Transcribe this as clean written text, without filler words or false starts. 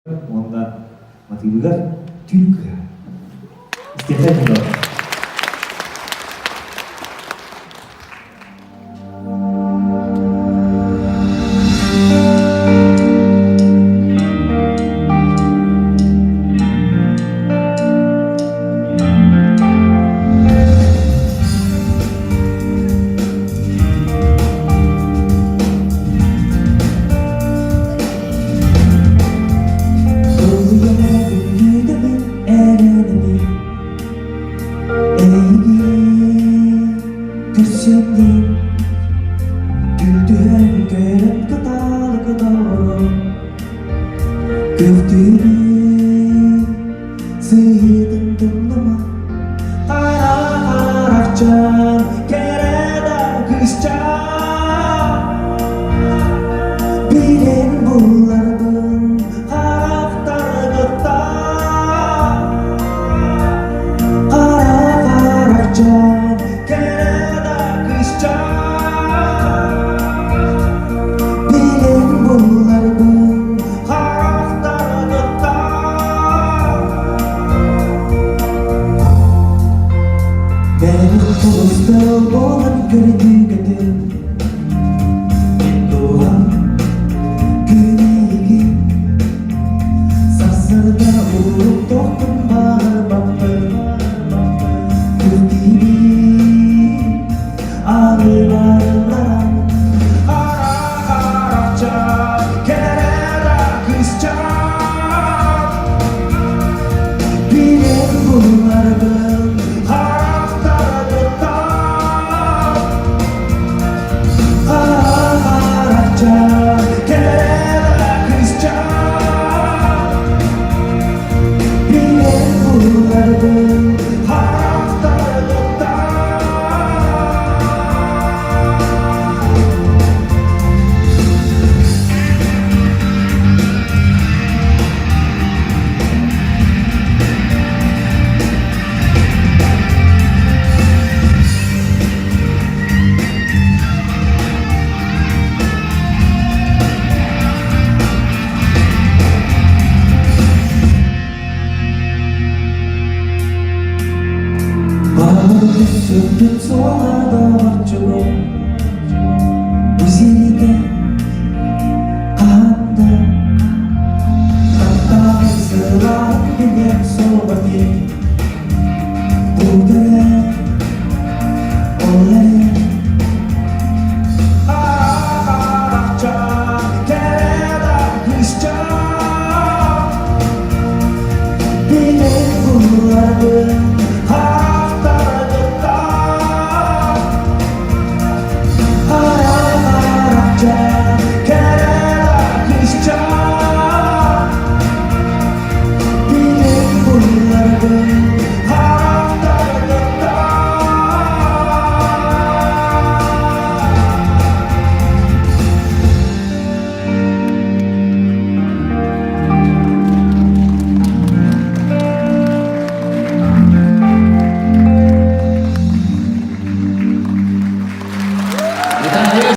Onda mati bugar juga. Istilah juga. Güldüğüm gören kadar doğru Gördüğünü sıyırdım dumlama Arafcan kereda kışça Bilen bunlardan haraftar gıtta Arafcan kereda kışça Tulustau bolan gördüğüm Doğa güneygi Sasırda uğrup toktun bağır bampı Gördüğümü ağırlarlar Arafça kerera kışça Bilen bunlardan Sürtüp soğada var çoğu Üzerinde anda Hatta sıra bir soğuk